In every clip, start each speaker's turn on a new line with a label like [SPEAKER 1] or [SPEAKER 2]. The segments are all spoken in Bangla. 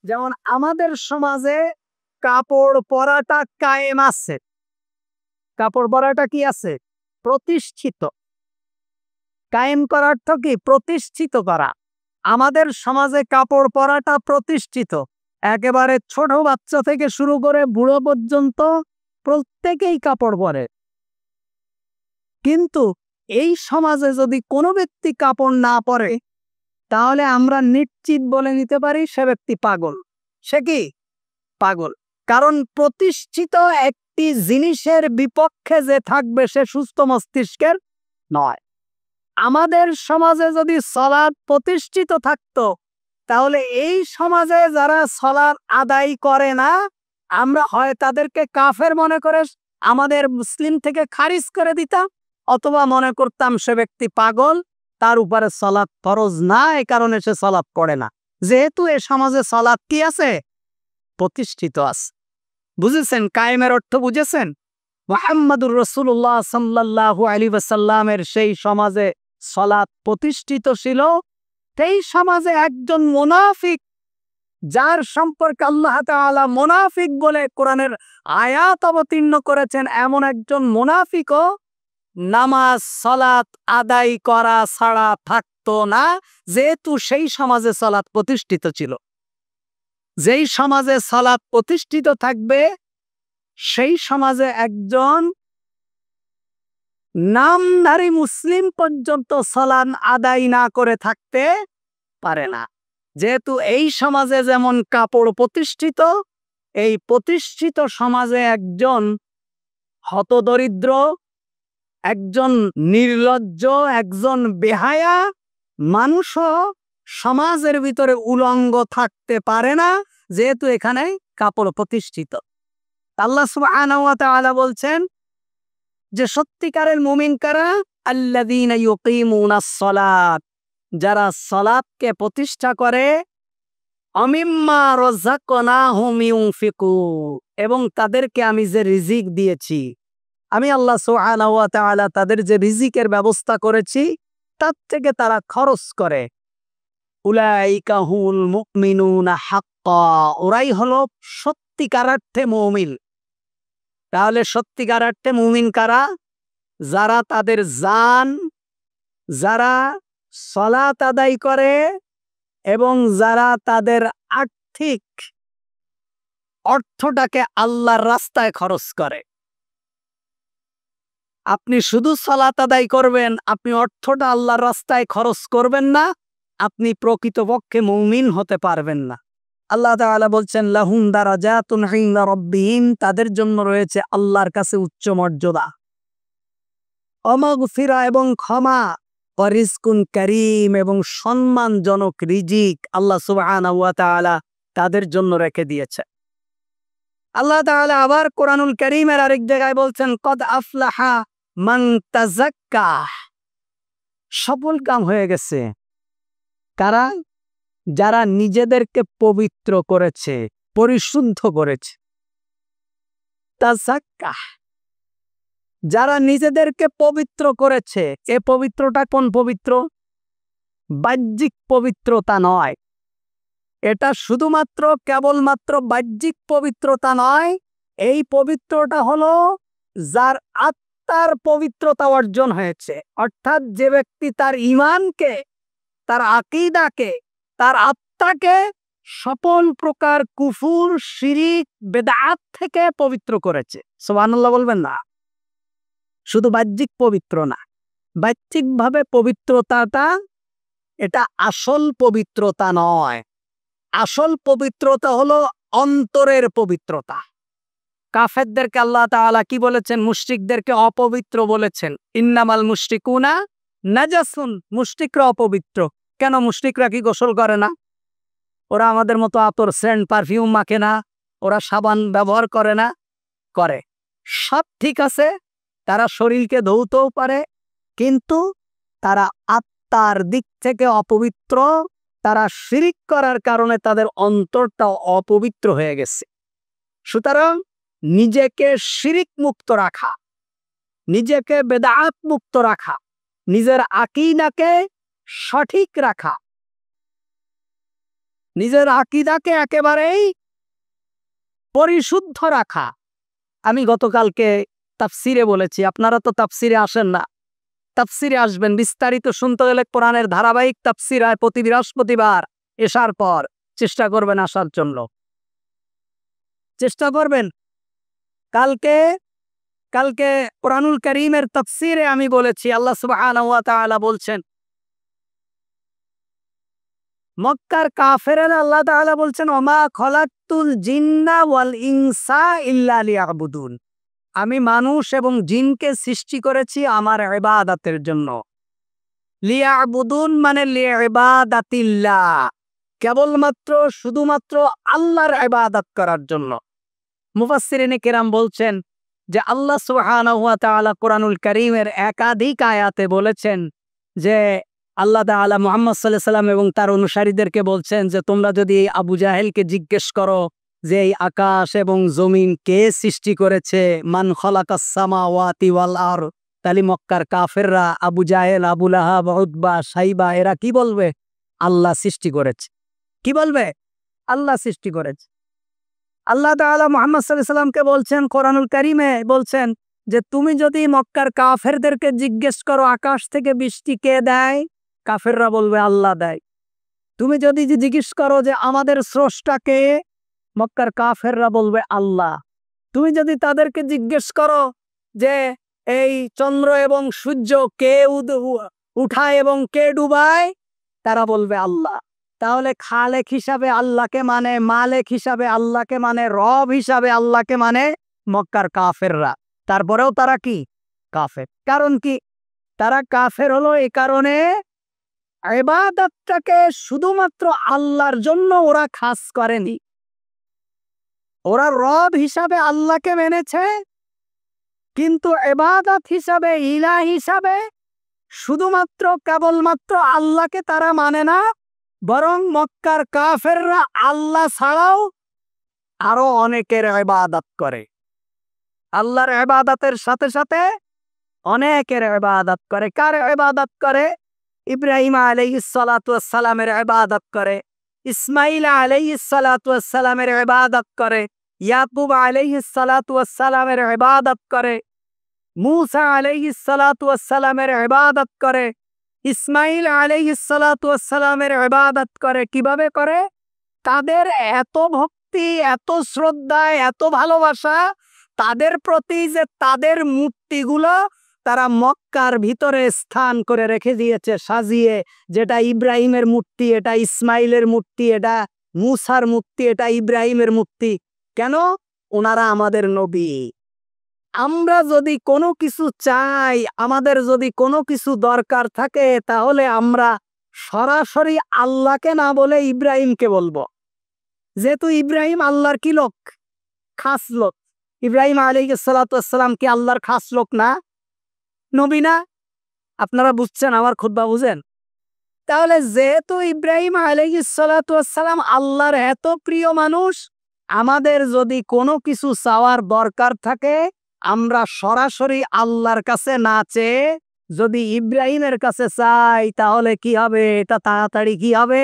[SPEAKER 1] যেমন আমাদের সমাজে কাপড় পরাটা কায়েম আছে। কাপড় পরাটা কি আছে? প্রতিষ্ঠিত। কায়েম করার অর্থ কি? প্রতিষ্ঠিত করা। আমাদের সমাজে কাপড় পরাটা প্রতিষ্ঠিত। একেবারে ছোট বাচ্চা থেকে শুরু করে বুড়ো পর্যন্ত প্রত্যেকেই কাপড় পরে। কিন্তু এই সমাজে যদি কোনো ব্যক্তি কাপড় না পরে, তাহলে আমরা নিশ্চিত বলে নিতে পারি সে ব্যক্তি পাগল। সে কি? পাগল। কারণ প্রতিষ্ঠিত একটি জিনিসের বিপক্ষে যে থাকবে সে সুস্থ মস্তিষ্কের নয়। আমাদের সমাজে যদি সালাত প্রতিষ্ঠিত থাকতো, তাহলে এই সমাজে যারা সালাত আদায় করে না, আমরা হয় তাদেরকে কাফের মনে করে আমাদের মুসলিম থেকে খারিজ করে দিতাম, অথবা মনে করতাম সে ব্যক্তি পাগল, তার উপরে সালাত ফরজ না, এই কারণে সে সালাত পড়ে না। যেহেতু এ সমাজে সালাত কি আছে? প্রতিষ্ঠিত আছে। বুঝেছেন? কায়েমের অর্থ বুঝেছেন? মুহাম্মদুর রাসূলুল্লাহ সাল্লাল্লাহু আলাইহি ওয়াসাল্লামের সেই সমাজে সালাত প্রতিষ্ঠিত ছিল। সেই সমাজে একজন মুনাফিক, যার সম্পর্কে আল্লাহ তাআলা মুনাফিক বলে কোরআনের আয়াত অবতীর্ণ করেছেন, এমন একজন মুনাফিকও নামাজ সালাত আদায় করা ছাড়া থাকতো না, যেহেতু সেই সমাজে সালাত প্রতিষ্ঠিত ছিল। যেই সমাজে সালাত প্রতিষ্ঠিত থাকবে, সেই সমাজে একজন নামধারী মুসলিম পর্যন্ত সালাত আদায় না করে থাকতে পারে না। যেহেতু এই সমাজে যেমন কাপড় প্রতিষ্ঠিত, এই প্রতিষ্ঠিত সমাজে একজন হতদরিদ্র, একজন নির্লজ্জ, একজন বেহায়া মানুষও সমাজের ভিতরে উলঙ্গ থাকতে পারে না, যেহেতু এখানে কাপড় প্রতিষ্ঠিত। আল্লাহ সুবহানাহু ওয়া তাআলা বলছেন যে সত্যিকারের মুমিন কারা? আল্লাযীনা ইউকিমুনাস সালাত, যারা সালাতকে প্রতিষ্ঠা করে, অমিম্মা রাযাকনাহুম ইউনফিকুন, এবং তাদেরকে আমি যে রিজিক দিয়েছি, আমি আল্লাহ সুবহানাহু ওয়া তাআলা তাদের যে রিজিকের ব্যবস্থা করেছি তার থেকে তারা খরচ করে। উলাইকা হুমুল মুমিনুনা হাক্কা, ওরাই হলো সত্যিকার অর্থে মুমিন। তাহলে সত্যিকার অর্থে মুমিন কারা? যারা তাদের জান, যারা সালাত আদায় করে এবং যারা তাদের আর্থিক অর্থটাকে আল্লাহর রাস্তায় খরচ করে। আপনি শুধু সালাত আদায় করবেন, আপনি অর্থটা আল্লাহর রাস্তায় খরচ করবেন না, আপনি প্রকৃতপক্ষে মুমিন হতে পারবেন না। আল্লাহ তাআলা বলছেন লাহুম দারাজাতুন ইনদা রাব্বিহিম, তাদের জন্য রয়েছে আল্লাহর কাছে উচ্চ মর্যাদা, মাগফিরা এবং ক্ষমা, ওয়া রিজকুন কারীম এবং সম্মানজনক রিজিক আল্লাহ সুবহানাহু ওয়া তাআলা তাদের জন্য রেখে দিয়েছে। আল্লাহ তাআলা আবার কোরআনুল কারীমের আরেক জায়গায় বলছেন কদ আফলাহা মান তাযাক্কা, সফল কাম হয়ে গেছে কারা? যারা নিজেদেরকে পবিত্র করেছে, পরিশুদ্ধ করেছে। তাযাক্কা, যারা নিজেদেরকে পবিত্র করেছে। এ পবিত্রটা কোন পবিত্র? বাহ্যিক পবিত্রতা নয়। এটা শুধুমাত্র কেবলমাত্র বাহ্যিক পবিত্রতা নয়, এই পবিত্রটা হলো যার আত্মার পবিত্রতা অর্জন হয়েছে। অর্থাৎ যে ব্যক্তি তার ঈমানকে, তার আকীদাকে, তার আত্মাকে সকল প্রকার কুফর, শিরিক, বেদাত থেকে পবিত্র করেছে। সুবহানাল্লাহ বলবেন না? শুধু বাহ্যিক পবিত্র না, বাহ্যিকভাবে পবিত্রতাটা এটা আসল পবিত্রতা নয়। আসল পবিত্রতা হলো অন্তরের পবিত্রতা। কাফেরদেরকে আল্লাহ তাআলা কি বলেছেন? মুশরিকদেরকে অপবিত্র বলেছেন। ইন্নামাল মুশরিকুনা নাজাসুন, মুশরিকরা অপবিত্র। কেন? মুশরিকরা কি গোসল করে না? ওরা আমাদের মতো আতর, সেন্ট, পারফিউম মাখে না? ওরা সাবান ব্যবহার করে না? করে। সব ঠিক আছে, তারা শরীরকে ধৌতেও পারে, কিন্তু তারা আত্মার দিক থেকে অপবিত্র। তারা শিরিক করার কারণে তাদের অন্তরটা অপবিত্র হয়ে গেছে। সুতরাং নিজেকে শিরিক মুক্ত রাখা, নিজেকে বেদাত মুক্ত রাখা, নিজের আকীদাকে সঠিক রাখা, নিজের আকীদাকে একেবারেই পরিশুদ্ধ রাখা। আমি গতকালকে তাফসিরে বলেছি, আপনারা তো তাফসিরে আসেন না, তাফসিরে আসবেন। বিস্তারিত শুনতে গেলে কোরআনের ধারাবাহিক তাফসির হয় প্রতি বৃহস্পতিবার এসার পর। চেষ্টা করবেন আসার জন্য, চেষ্টা করবেন। কালকে কোরআনুল কারীমের তাফসিরে আমি বলেছি, আল্লাহ সুবহানাহু ওয়া তাআলা বলছেন, মক্কার কাফেরেরা আল্লাহ তাআলা বলছেন, ওমা খলাকতুল জিন্না ওয়াল ইনসা ইল্লা লিয়াবুদুন। আমি মানুষ এবং জিনকে সৃষ্টি করেছি আমার ইবাদতের জন্য। লিয়াবুদুন মানে লিইবাদাতিল্লাহ, কেবলমাত্র শুধুমাত্র আল্লাহর ইবাদত করার জন্য। মুফাসসিরিনে কেরাম বলছেন যে আল্লাহ সুবহানাহু ওয়া তাআলা কোরআনুল কারীমের একাধিক আয়াতে বলেছেন যে আল্লাহ তাআলা মুহাম্মদ সাল্লাল্লাহু আলাইহি সাল্লাম এবং তার অনুসারীদেরকে বলছেন যে তোমরা যদি আবু জাহেলকে জিজ্ঞেস করো যে এই আকাশ এবং জমিন কে সৃষ্টি করেছে, মান খালাকাস সামাওয়াতি ওয়াল আরদ, তাহলে মক্কার কাফেররা আবু জাহেল, আবু লাহাব, উতবা, সাইবা এরা কি বলবে? আল্লাহ সৃষ্টি করেছে। কি বলবে? আল্লাহ সৃষ্টি করেছে। আল্লাহ তাআলা মুহাম্মদ সাল্লাল্লাহু আলাইহি সাল্লামকে বলছেন কোরআনুল কারীমে, বলছেন যে তুমি যদি মক্কার কাফেরদেরকে জিজ্ঞেস করো আকাশ থেকে বৃষ্টি কে দেয়, কাফেররা বলবে আল্লাহ দেয়। তুমি যদি জিজ্ঞেস করো যে আমাদের স্রষ্টা কে, মক্কার কাফেররা বলবে আল্লাহ। তুমি যদি তাদেরকে জিজ্ঞেস করো যে এই চন্দ্র এবং সূর্য কে উঠায় এবং কে ডুবায়, তারা বলবে আল্লাহ। তাহলে খালেক হিসাবে আল্লাহকে মানে, মালেক হিসাবে আল্লাহকে মানে, রব হিসাবে আল্লাহকে মানে মক্কার কাফেররা। তারপরেও তারা কি কাফের। কারণ কি তারা কাফের হলো? এই কারণে ইবাদতটাকে শুধুমাত্র আল্লাহর জন্য ওরা খাস করেনি। ওরা রব হিসাবে আল্লাহকে মেনেছে, কিন্তু ইবাদত হিসাবে, ইলাহ হিসাবে শুধুমাত্র কেবলমাত্র আল্লাহকে তারা মানে না, বরং মক্কার কাফেররা আল্লাহ ছাড়াও আরো অনেকের ইবাদত করে। আল্লাহর ইবাদতের সাথে সাথে অনেকের ইবাদত করে। কার ইবাদত করে? ইব্রাহিম আলাইহিস সালাতু ওয়াস সালামের ইবাদত করে, ইসমাঈল আলাইহিস সালাতু ওয়াস সালামের ইবাদত করে, ইয়াকুব আলাইহিস সালাতু ওয়াস সালামের ইবাদত করে, মূসা আলাইহিস সালাতু ওয়াস সালামের ইবাদত করে, ইসমাঈল আলাইহিস সালাতু ওয়াস সালামের ইবাদত করে। কিভাবে করে? তাদের এত ভক্তি, এত শ্রদ্ধা, এত ভালোবাসা তাদের প্রতি যে তাদের মূর্তিগুলো তারা মক্কার ভিতরে স্থান করে রেখে দিয়েছে সাজিয়ে, যেটা ইব্রাহিমের মূর্তি, এটা ইসমাইলের মূর্তি, এটা মূসার মূর্তি, এটা ইব্রাহিমের মূর্তি। কেন? ওনারা আমাদের নবী। আমরা যদি কোনো কিছু চাই, আমাদের যদি কোনো কিছু দরকার থাকে, তাহলে আমরা সরাসরি আল্লাহকে না বলে ইব্রাহিমকে বলবো। যেহেতু ইব্রাহিম আল্লাহর কি লোক? খাস লোক। ইব্রাহিম আলাইহিস সালাতু ওয়াস সালাম কি আল্লাহর খাস লোক না? নবী না? আপনারা বুঝছেন? আমার খুতবা বুঝেন? তাহলে যেহেতু ইব্রাহিম আলাইহিস সালাতু ওয়াস সালাম আল্লাহর এত প্রিয় মানুষ, আমাদের যদি কোনো কিছু চাওয়ার দরকার থাকে, আমরা সরাসরি আল্লাহর কাছে না চেয়ে যদি ইব্রাহিমের কাছে চাই, তাহলে কি হবে? এটা তাড়াতাড়ি কি হবে?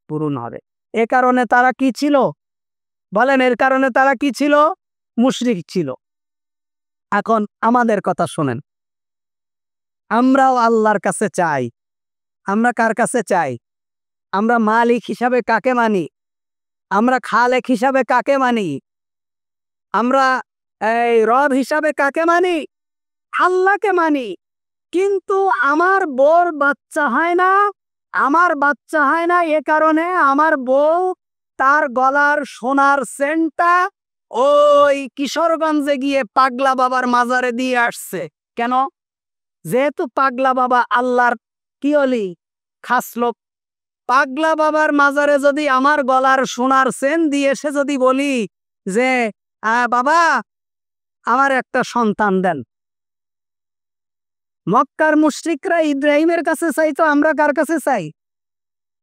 [SPEAKER 1] পূরণ হবে। এ কারণে তারা কি ছিল? বলেন, এর কারণে তারা কি ছিল? মুশরিক ছিল। এখন আমাদের কথা শোনেন, আমরাও আল্লাহর কাছে চাই। আমরা কার কাছে চাই? আমরা মালিক হিসাবে কাকে মানি? আমরা খালেক হিসাবে কাকে মানি? আমরা এই রব হিসাবে কাকে মানি? আল্লাহকে মানি। কিন্তু আমার বউর বাচ্চা হয় না, আমার বাচ্চা হয় না, এ কারণে আমার বউ তার গলার সোনার চেনটা ওই কিশোরগঞ্জে গিয়ে পাগলা বাবার মাজারে দিয়ে আসছে। কেন? যেহেতু পাগলা বাবা আল্লাহর কি অলি? খাস লোক। পাগলা বাবার মাজারে যদি আমার গলার সোনার চেন দিয়ে এসে যদি বলি যে বাবা আমার একটা সন্তান দেন, মক্কার মুশরিকরা ইব্রাহিমের কাছে চাইতো, আমরা কার কাছে চাই?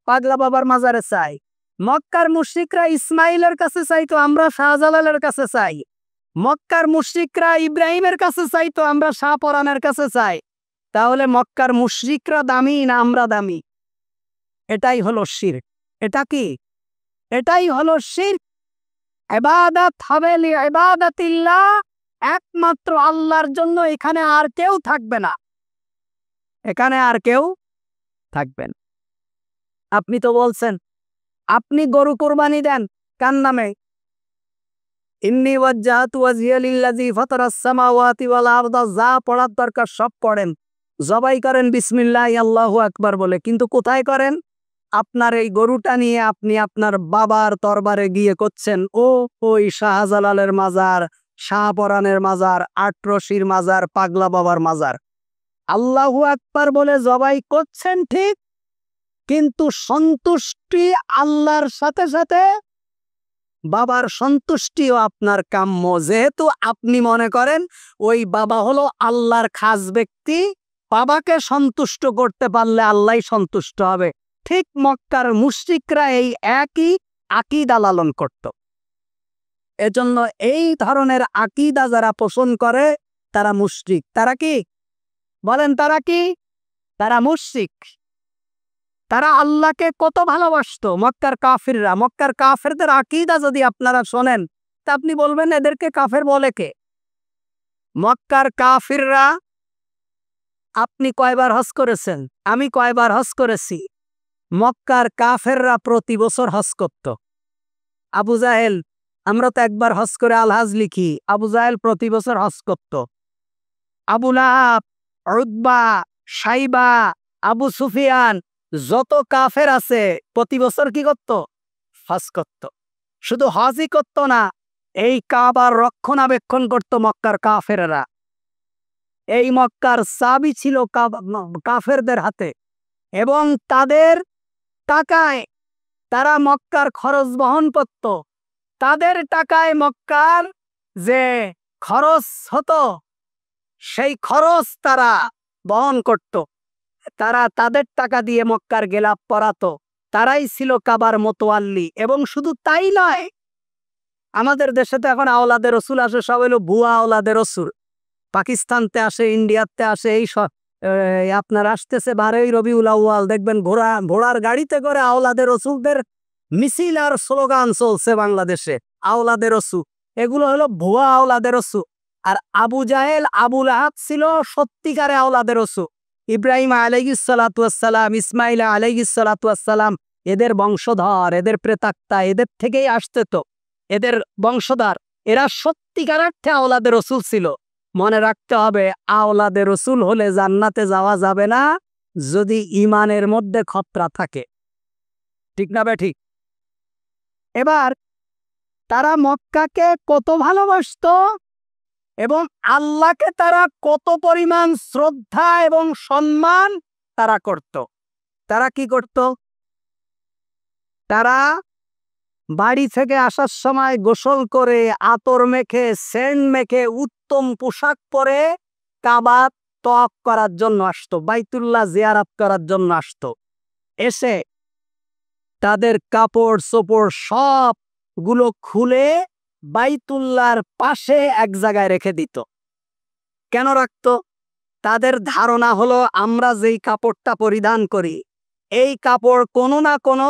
[SPEAKER 1] পাগলা বাবার মাজারে চাই। মক্কার মুশরিকরা ইসমাইলের কাছে চাইতো, আমরা শাহজালালের কাছে চাই। মক্কার মুশরিকরা ইব্রাহিমের কাছে চাইতো, আমরা শাহপরানের কাছে চাই। তাহলে মক্কার মুশরিকরা দামি না আমরা দামি? এটাই হলো শিরক। এটা কি? এটাই হলো শিরক। ইবাদত হবে লিইবাদাতিল্লাহ, একমাত্র আল্লাহর জন্য, এখানে আর কেউ থাকবে না, এখানে আর কেউ থাকবেন। আপনি তো বলছেন আপনি গরু কুরবানি দেন কার নামে? ইন্নী ওয়াজ্জাহতু ওয়াজহিয়া লিল্লাযী ফাতারাস সামাওয়াতি ওয়াল আরদা, যা পড়ার দরকার সব পড়েন, জবাই করেন বিসমিল্লাহি আল্লাহু আকবার বলে, কিন্তু কোথায় করেন? আপনার এই গরুটা নিয়ে আপনি আপনার বাবার দরবারে গিয়ে করছেন ও ওই শাহজালালের মাজার, শাহপরানের মাজার, আটরশির মাজার, পাগলা বাবার মাজার। আল্লাহু আকবার বলে জবাই করছেন ঠিক, কিন্তু সন্তুষ্টি আল্লাহর সাথে সাথে বাবার সন্তুষ্টিও আপনার কাম্য। যেহেতু আপনি মনে করেন ওই বাবা হলো আল্লাহর খাস ব্যক্তি, বাবাকে সন্তুষ্ট করতে পারলে আল্লাহ সন্তুষ্ট হবে। ঠিক মক্কার মুশরিকরা এই একই আকীদা লালন করত। এজন্য এই ধরনের আকীদা যারা পোষণ করে তারা মুশরিক। তারা কি বলেন? তারা কি? তারা মুশরিক। তারা আল্লাহকে কত ভালোবাসতো মক্কার কাফিররা। মক্কার কাফেরদের আকীদা যদি আপনারা শোনেন তা আপনি বলবেন এদেরকে কাফের বলে কে? মক্কার কাফিররা, আপনি কয়বার হজ করেছেন? আমি কয়বার হজ করেছি? মক্কার কাফেররা প্রতি বছর হজ করত। আবু জাহেল, আমরা তো একবার হজ করে আল-হাজ লিখি, আবু জাহেল প্রতি বছর হজ করত। আবু লাহাব, উতবা, সাইবা, আবু সুফিয়ান, যত কাফের আছে প্রতি বছর কি করত? হজ করত। শুধু হজই করত না, এই কাবার রক্ষণাবেক্ষণ করত মক্কার কাফেররা। এই মক্কার চাবি ছিল কাফেরদের হাতে, এবং তাদের টাকায় তারা মক্কার খরচ বহন করত। তাদের টাকায় মক্কার যে খরচ হতো সেই খরচ তারা বহন করত। তারা তাদের টাকা দিয়ে মক্কার গেলাপ পরাতো। তারাই ছিল কাবার মোতোয়াল্লি। এবং শুধু তাই নয়, আমাদের দেশে তো এখন আওলাদের রসুল আসে, সব হলো ভুয়া আওলাদের রসুল। পাকিস্তানতে আসে, ইন্ডিয়াতে আসে, এই সব আপনার আসতেছে 12ই রবিউল আউয়াল, দেখবেন ঘোড়ার গাড়িতে করে আওলাদের রসুলদের মিছিল আর স্লোগান চলছে বাংলাদেশে, আওলাদের রসুল। এগুলো হলো ভুয়া আওলাদের রসুল। আর আবু জাহেল, আবু লাহাব ছিল সত্যিকারে আওলাদের রসুল। ইব্রাহিম আলাইহিস সালাতু ওয়াস সালাম, ইসমাইল আলাইহিস সালাতু ওয়াস সালাম, এদের বংশধর, এদের প্রেতাত্মা, এদের থেকেই আসতে তো, এদের বংশধর। এরা সত্যিকার অর্থে আওলাদের রসুল ছিল। মনে রাখতে হবে, আওলাদের রসুল হলে জান্নাতে যাওয়া যাবে না যদি ইমানের মধ্যে খতরা থাকে। ঠিক না বে ঠিক? এবার তারা মক্কাকে কত ভালোবাসতো এবং আল্লাহকে তারা কত পরিমাণ শ্রদ্ধা এবং সম্মান তারা করত। তারা কি করত? তারা বাড়ি থেকে আসার সময় গোসল করে, আতর মেখে, সেন্ট মেখে, উত্তম পোশাক পরে কাবা তওয়াফ করার জন্য আসতো, বাইতুল্লাহ জিয়ারত করার জন্য আসতো। এসে তাদের কাপড় চোপড় সবগুলো খুলে বাইতুল্লাহর পাশে এক জায়গায় রেখে দিত। কেন রাখতো? তাদের ধারণা হলো আমরা যেই কাপড়টা পরিধান করি, এই কাপড় কোনো না কোনো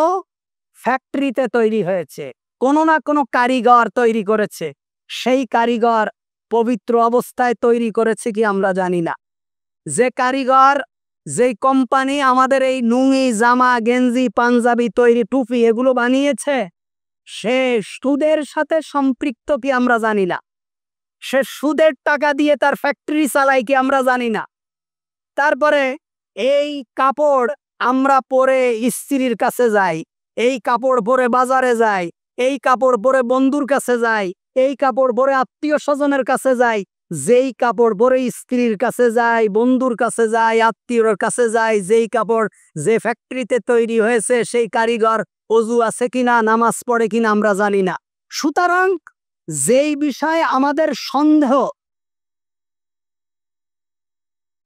[SPEAKER 1] ফ্যাক্টরিতে তৈরি হয়েছে, কোনো না কোনো কারিগর তৈরি করেছে। সেই কারিগর পবিত্র অবস্থায় তৈরি করেছে কি আমরা জানি না। যে কারিগর, যেই কোম্পানি আমাদের এই নুঙ্গি, জামা, গেঞ্জি, পাঞ্জাবি তৈরি, টুপি এগুলো বানিয়েছে, সে সুদের সাথে সম্পৃক্ত কি আমরা জানি না। সে সুদের টাকা দিয়ে তার ফ্যাক্টরি চালায় কি আমরা জানি না। তারপরে এই কাপড় আমরা পরে স্ত্রীর কাছে যাই, এই কাপড় পরে বাজারে যাই, এই কাপড় পরে বন্ধুর কাছে যাই, এই কাপড় পরে আত্মীয় স্বজনের কাছে যাই। যেই কাপড় পরে স্ত্রীর কাছে যাই, বন্ধুর কাছে যাই, আত্মীয়র কাছে যাই, যেই কাপড় যে ফ্যাক্টরিতে তৈরি হয়েছে, সেই কারিগর অজু আছে কিনা, নামাজ পড়ে কিনা আমরা জানি না। সুতরাং যেই বিষয়ে আমাদের সন্দেহ,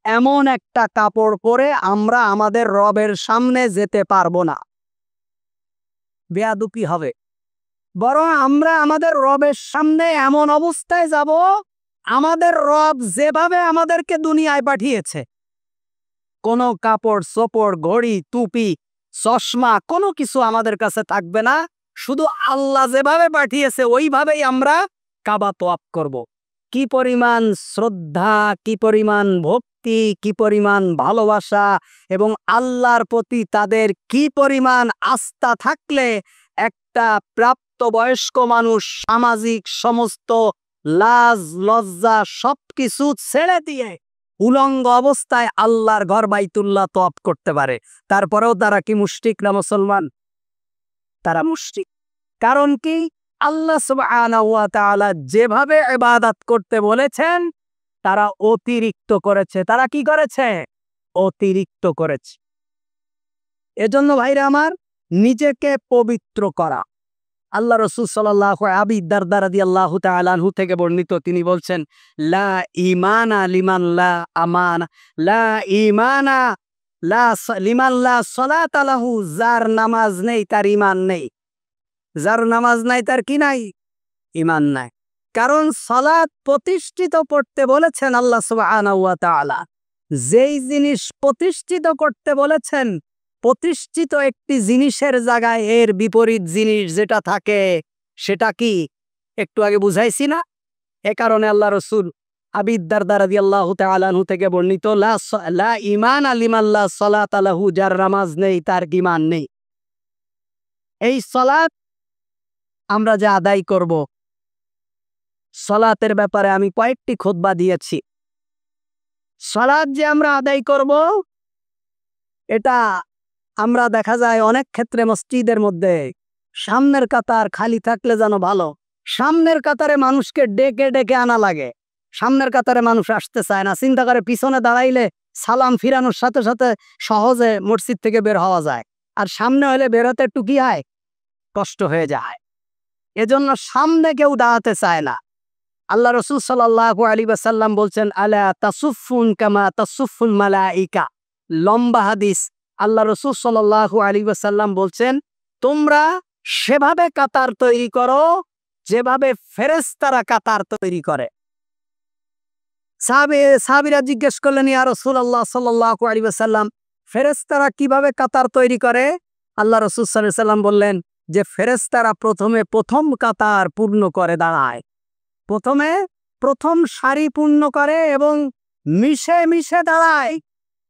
[SPEAKER 1] এমন একটা কাপড় পরে আমরা আমাদের রবের সামনে যেতে পারবো না, বেয়াদবি হবে। বরং আমরা আমাদের রবের সামনে এমন অবস্থায় যাব, আমাদের রব যেভাবে আমাদেরকে দুনিয়ায় পাঠিয়েছে, কোনো কাপড় চোপড়, ঘড়ি, টুপি, চশমা কোনো কিছু আমাদের কাছে থাকবে না। শুধু আল্লাহ যেভাবে পাঠিয়েছে ওইভাবেই আমরা কাবা তওয়াফ করব। কি পরিমাণ শ্রদ্ধা, কি পরিমাণ ভক্তি, কি পরিমাণ ভালোবাসা এবং আল্লাহর প্রতি তাদের কি পরিমাণ আস্থা থাকলে একটা প্রাপ্তবয়স্ক মানুষ সামাজিক সমস্ত লাজ লজ্জা সবকিছু ছেড়ে দিয়ে উলঙ্গ অবস্থায় আল্লাহর ঘর বাইতুল্লাহ তওয়াফ করতে পারে। তারপরেও তারা কি মুশরিক না মুসলমান? তারা মুশরিক। কারণ কি? আল্লাহ সুবহানাহু ওয়া তাআলা যেভাবে ইবাদত করতে বলেছেন তারা অতিরিক্ত করেছে। তারা কি করেছে? অতিরিক্ত করেছে। এজন্য ভাইরা আমার, নিজেকে পবিত্র করা। আল্লাহ রাসূল সাল্লাল্লাহু আবি দারদা রাদিয়াল্লাহু তাআলা আনহু থেকে বর্ণিত, তিনি বলছেন, লা ঈমানা লিমান লা আমানা, লা ঈমানা লিমান লা সালাতা লাহু, যার নামাজ নেই তার ঈমান নেই। যার নামাজ নাই তার কি নাই? ঈমান নাই। কারণ সালাত প্রতিষ্ঠিত করতে বলেছেন আল্লাহ সুবহানাহু ওয়া তাআলা। যেই জিনিস প্রতিষ্ঠিত করতে বলেছেন, প্রতিষ্ঠিত একটি জিনিসের জায়গায় এর বিপরীত জিনিস যেটা থাকে সেটা কি? একটু আগে বুঝাইছি না? এ কারণে আল্লাহ রাসূল আবি দারদা রাদিয়াল্লাহু তাআলা আনহু থেকে বর্ণিত, লা ঈমানা লিমান লা সালাতা লাহু, যার নামাজ নেই তার ঈমান নেই। এই সালাত আমরা যে আদায় করব, সালাতের ব্যাপারে আমি কয়েকটি খুতবা দিয়েছি। সালাত যে আমরা আদায় করব, এটা আমরা দেখা যায় অনেক ক্ষেত্রে মসজিদের মধ্যে সামনের কাতার খালি থাকলে যেন ভালো, সামনের কাতারে মানুষকে ডেকে ডেকে আনা লাগে। সামনের কাতারে মানুষ আসতে চায় না, চিন্তা করে পিছনে দাঁড়াইলে সালাম ফিরানোর সাথে সাথে সহজে মসজিদ থেকে বের হওয়া যায়, আর সামনে হলে বেরোতে একটু কি হয়? কষ্ট হয়ে যায়। এজন্য সামনে কেউ দাঁড়াতে চায় না। আল্লাহ রাসূল সাল্লাল্লাহু আলাইহি ওয়াসাল্লাম বলছেন, আলা তাসুফুন কামা তাসুফুল মালাইকা। লম্বা হাদিস। আল্লাহ রাসূল সাল্লাল্লাহু আলাইহি ওয়াসাল্লাম বলছেন, তোমরা সেভাবে কাতার তৈরি করো যেভাবে ফেরেশতারা কাতার তৈরি করে। সাহাবীরা জিজ্ঞেস করলেন, ইয়া রাসূলুল্লাহ সাল্লাল্লাহু আলাইহি ওয়াসাল্লাম, ফেরেশতারা কিভাবে কাতার তৈরি করে? আল্লাহ রাসূল সাল্লাল্লাহু আলাইহি ওয়াসাল্লাম বললেন যে ফেরেশতারা প্রথমে প্রথম কাতার পূর্ণ করে দাঁড়ায়, প্রথমে প্রথম সারি পূর্ণ করে এবং মিশে মিশে দাঁড়ায়,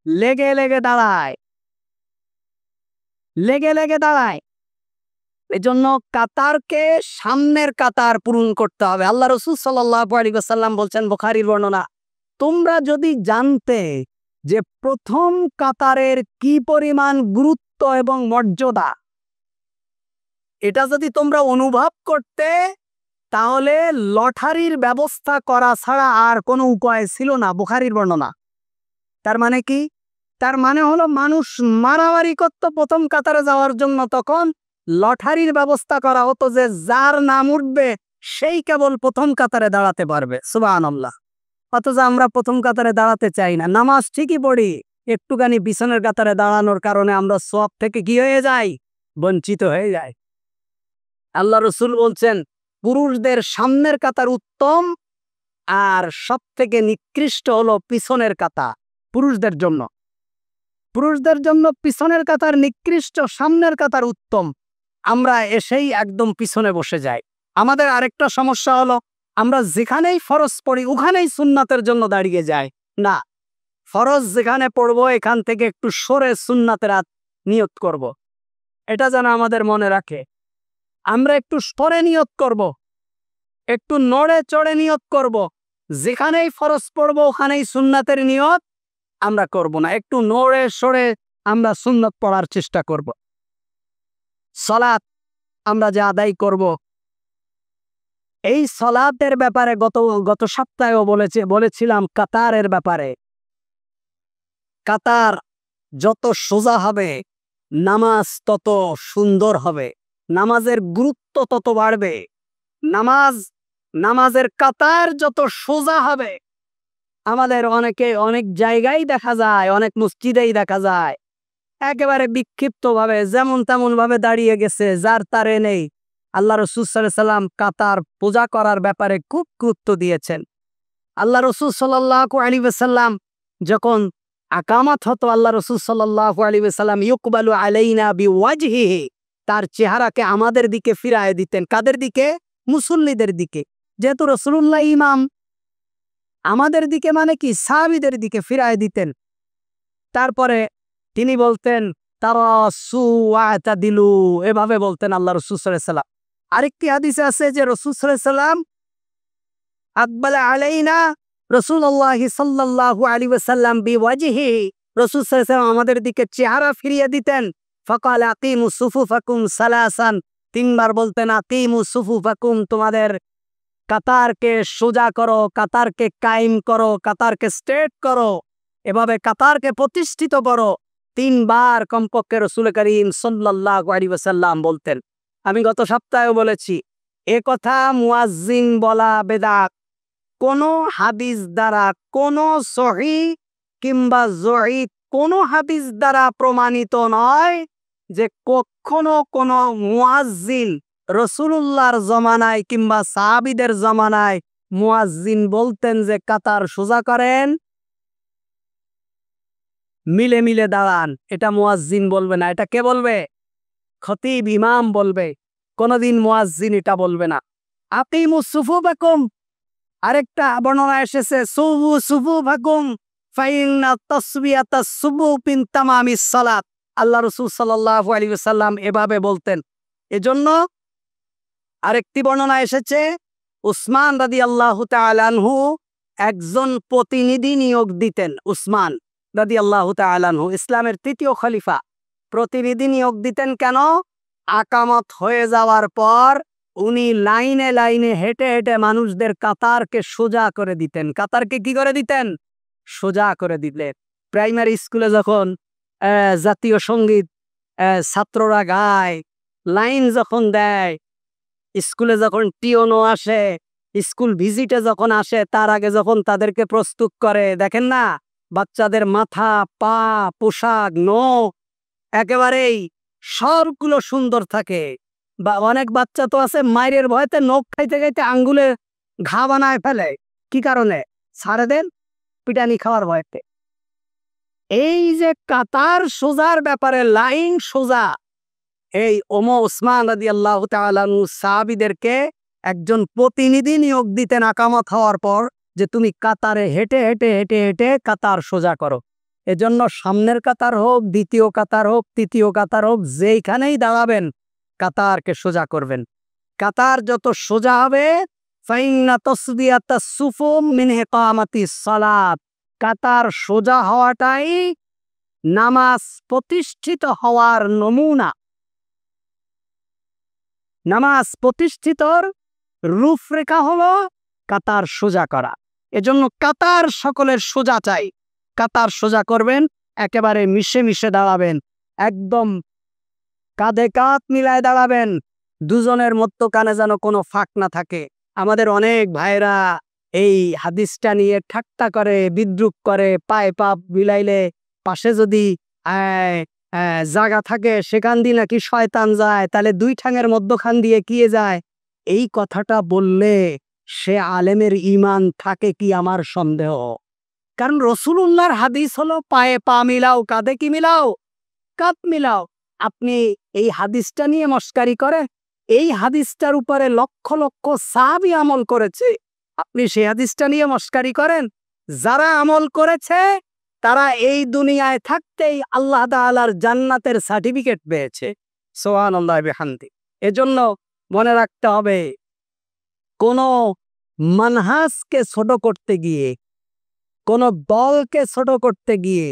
[SPEAKER 1] লেগে লেগে দাঁড়ায়, লেগে লেগে দাঁড়ায়। এজন্য কাতারকে সামনের কাতার পূরণ করতে হবে। আল্লাহ রাসূল সাল্লাল্লাহু আলাইহি ওয়াসাল্লাম বলছেন, বুখারীর বর্ণনা, তোমরা যদি জানতে যে প্রথম কাতারের কি পরিমাণ গুরুত্ব এবং মর্যাদা, এটা যদি তোমরা অনুভব করতে, তাহলে লটারির ব্যবস্থা করা ছাড়া আর কোনো উপায় ছিল না। বুখারীর বর্ণনা। তার মানে কি? তার মানে হলো মানুষ মারামারি করত প্রথম কাতারে যাওয়ার জন্য, তখন লটারির ব্যবস্থা করা হতো যে যার নাম উঠবে সেই কেবল প্রথম কাতারে দাঁড়াতে পারবে। সুবহানাল্লাহ। অথচ আমরা প্রথম কাতারে দাঁড়াতে চাই না, নামাজ ঠিকই পড়ি, একটুখানি পিছনের কাতারে দাঁড়ানোর কারণে আমরা সওয়াব থেকে কি হয়ে যাই? বঞ্চিত হয়ে যাই। আল্লাহ রাসূল বলছেন, পুরুষদের সামনের কাতার উত্তম, আর সব থেকে নিকৃষ্ট হলো পিছনের কাতার। পুরুষদের জন্য পিছনের কাতার নিকৃষ্ট, সামনের কাতার উত্তম। আমরা এসেই একদম পিছনে বসে যাই। আমাদের আরেকটা সমস্যা হলো, আমরা যেখানেই ফরজ পড়ি ওখানেই সুন্নাতের জন্য দাঁড়িয়ে যাই। না, ফরজ যেখানে পড়বো এখান থেকে একটু সরে সুন্নাতের নিয়ত করব। এটা যেন আমাদের মনে রাখে। আমরা একটু সরে নিয়ত করব, একটু নড়ে চড়ে নিয়ত করব। যেখানেই ফরজ পড়বো ওখানেই সুন্নাতের নিয়ত আমরা করব না, একটু নড়ে সরে আমরা সুন্নত পড়ার চেষ্টা করব। সালাত আমরা যে আদায় করব, এই সালাতের ব্যাপারে গত সপ্তাহেও বলেছিলাম কাতারের ব্যাপারে। কাতার যত সোজা হবে নামাজ তত সুন্দর হবে, নামাজের গুরুত্ব তত বাড়বে। নামাজের কাতার যত সোজা হবে, আমাদের অনেক জায়গায় দেখা যায়, অনেক মসজিদেই দেখা যায় একেবারে বিক্ষিপ্ত ভাবে যেমন তেমন ভাবে দাঁড়িয়ে গেছে, যার তারে নেই। আল্লাহ রাসূল সাল্লাল্লাহু আলাইহি ওয়াসাল্লাম কাতার পূজা করার ব্যাপারে খুব গুরুত্ব দিয়েছেন। আল্লাহ রাসূল সাল্লাল্লাহু আলাইহি ওয়াসাল্লাম যখন আকামাত হতো, আল্লাহ রাসূল সাল্লাল্লাহু আলাইহি ওয়াসাল্লাম ইউকবালু আলাইনা বিওয়াজহিহি, তার চেহারাকে আমাদের দিকে ফিরায় দিতেন। কাদের দিকে? মুসল্লিদের দিকে। যেহেতু রাসূলুল্লাহ ইমাম, আমাদের দিকে মানে কি? সাহাবীদের দিকে ফিরায় দিতেন। তারপরে তিনি বলতেন তারাসু ওয়াতাদিলু, এভাবে বলতেন আল্লাহ রাসূল সাল্লাল্লাহু আলাইহি ওয়াসাল্লাম। আরেকটি হাদিসে আছে যে রাসূল সাল্লাল্লাহু আলাইহি ওয়াসাল্লাম আকবালা আলাইনা রাসূলুল্লাহ সাল্লাল্লাহু আলাইহি ওয়াসাল্লাম বিওয়াজহি, রাসূল সাল্লাল্লাহু আলাইহি ওয়াসাল্লাম আমাদের দিকে চেহারা ফিরিয়ে দিতেন। ফাকাল আকিমুস সুফুফাকুম সালাসান, তিনবার বলতেন আকিমুস সুফুফাকুম, তোমাদের কাতারকে সোজা করো, কাতারকে কায়েম করো, কাতারকে স্ট্রেট করো, এভাবে কাতারকে প্রতিষ্ঠিত করো। তিনবার কমপক্ষে রাসূল করিম সাল্লাল্লাহু আলাইহি ওয়াসাল্লাম বলতেন। আমি গত সপ্তাহেও বলেছি, এ কথা মুয়াজ্জিন বলা বেদাত। কোন হাদিস দ্বারা, কোন সহিহ কিংবা জয়ীফ কোন হাদিস দ্বারা প্রমাণিত নয় যে কখনো কোন মুয়াজ্জিন রাসূলুল্লাহর জমানায় কিংবা সাহাবীদের জমানায় মুয়াজ্জিন বলতেন যে কাতার সোজা করেন, মিলে মিলে দাঁড়ান। এটা মুয়াজ্জিন বলবে না। এটা কে বলবে? খতিব, ইমাম বলবে। কোনদিন মুয়াজ্জিন এটা বলবে না। আকিমুস সুফুফাকুম, আরেকটা বর্ণনা এসেছে সুবু সুফুফাকুম ফাইন্না তাসবিয়াতাস সুবুহ মিন তামামিস সালাত। আল্লাহ রাসূল সাল্লাল্লাহু আলাইহি ওয়াসাল্লাম এভাবে বলতেন। এজন্য আরেকটি বর্ণনা এসেছে উসমান রাদিয়াল্লাহু তাআলা আনহু একজন প্রতিনিধি নিয়োগ দিতেন। উসমান রাদিয়াল্লাহু তাআলা আনহু ইসলামের তৃতীয় খলিফা, প্রতিনিধি নিয়োগ দিতেন। কেন? আকামত হয়ে যাওয়ার পর উনি লাইনে লাইনে হেঁটে হেঁটে মানুষদের কাতারকে সোজা করে দিতেন। কাতারকে কি করে দিতেন? সোজা করে দিতেন। প্রাইমারি স্কুলে যখন জাতীয় সঙ্গীত ছাত্ররা গায়, লাইন যখন দেয়, স্কুলে যখন টিওনো আসে, স্কুল ভিজিটে যখন আসে, তার আগে যখন তাদেরকে প্রস্তুত করে, দেখেন না বাচ্চাদের মাথা, পা, পোশাক, নখ একেবারেই সবগুলো সুন্দর থাকে। বা অনেক বাচ্চা তো আছে মায়ের ভয়তে নখ খাইতে খাইতে আঙ্গুলে ঘা বানায় ফেলে। কি কারণে? ছাড়ে দেন, পিটানি খাওয়ার ভয়তে। এই যে কাতার সোজার ব্যাপারে, লাইন সোজা, এই উসমান রাদিয়াল্লাহু তাআলা আনহু সাহাবীদেরকে একজন প্রতিনিধি নিয়োগ দিতেন আকামত হওয়ার পর, যে তুমি কাতারে হেঁটে হেঁটে হেঁটে হেঁটে কাতার সোজা করো। এজন্য সামনের কাতার হোক, দ্বিতীয় কাতার হোক, তৃতীয় কাতার হোক, যেইখানেই দাঁড়াবেন কাতারকে সোজা করবেন। কাতার যত সোজা হবে, ফাইন্না তাসবিয়াতাস সুফুফ মিন ইকামাতিস সালাত, কাতার সোজা হওয়াটাই নামাজ প্রতিষ্ঠিত হওয়ার নমুনা। নামাজ প্রতিষ্ঠিতর রূপরেখা হলো কাতার সোজা করা। এজন্য কাতার সকলের সোজা চাই। কাতার সোজা করবেন, একেবারে মিশে মিশে দাঁড়াবেন, একদম কাঁধে কাঁধ মিলায় দাঁড়াবেন, দুজনের মধ্যখানে যেন কোনো ফাঁক না থাকে। আমাদের অনেক ভাইরা এই হাদিসটা নিয়ে ঠাট্টা করে, বিদ্রুপ করে, পায়ে পা বিলাইলে পাশে যদি জায়গা থাকে সেখান দিয়ে নাকি শয়তান যায়, তাহলে দুই ঠাঙের মধ্যখান দিয়ে কি যায়। এই কথাটা বললে সে আলেমের ঈমান থাকে কি আমার সন্দেহ। কারণ রাসূলুল্লাহর হাদিস হলো পায়ে পা মিলাও, কাঁধে কি মিলাও? কাঁধ মিলাও। আপনি এই হাদিসটা নিয়ে মস্কারি করে, এই হাদিসটার উপরে লক্ষ লক্ষ সাহাবী আমল করেছে, আপনি সেই হাদিসটা নিয়ে মস্কারি করেন। যারা আমল করেছে তারা এই দুনিয়ায় থাকতেই আল্লাহ তাআলার জান্নাতের সার্টিফিকেট পেয়েছে। সুবহানাল্লাহি বিহামদি। এজন্য মনে রাখতে হবে, কোন মানহাজকে ছোট করতে গিয়ে, কোন দলকে ছোট করতে গিয়ে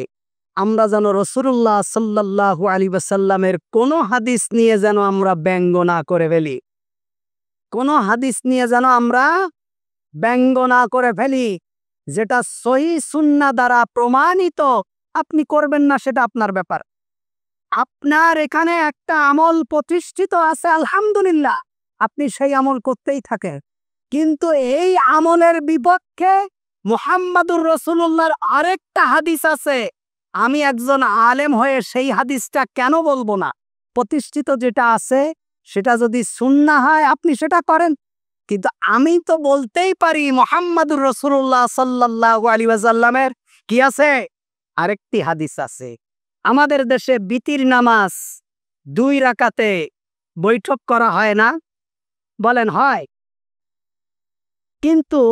[SPEAKER 1] আমরা যেন রাসূলুল্লাহ সাল্লাল্লাহু আলাইহি ওয়াসাল্লামের কোন হাদিস নিয়ে যেন আমরা ব্যঙ্গ না করে ফেলি। কোন হাদিস নিয়ে যেন আমরা ব্যঙ্গ না করে ফেলি। যেটা সহিহ সুন্নাহ দ্বারা প্রমাণিত আপনি করবেন না, সেটা আপনার ব্যাপার। আপনার এখানে একটা আমল প্রতিষ্ঠিত আছে, আলহামদুলিল্লাহ, আপনি সেই আমল করতেই থাকেন। কিন্তু এই আমলের বিপক্ষে মুহাম্মাদুর রাসূলুল্লাহর আরেকটা হাদিস আছে, আমি একজন আলেম হয়ে সেই হাদিসটা কেন বলবো না? প্রতিষ্ঠিত যেটা আছে সেটা যদি সুন্নাহ হয় আপনি সেটা করেন। কিন্তু আমি তো বলতেই পারি মুহাম্মাদুর রাসূলুল্লাহ সাল্লাল্লাহু আলাইহি ওয়াসাল্লামের কি আছে? আরেকটি হাদিস আছে। আমাদের দেশে বিতির নামাজ 2 রাকাতে বৈঠক করা হয় না? বলেন হয়? কিন্তু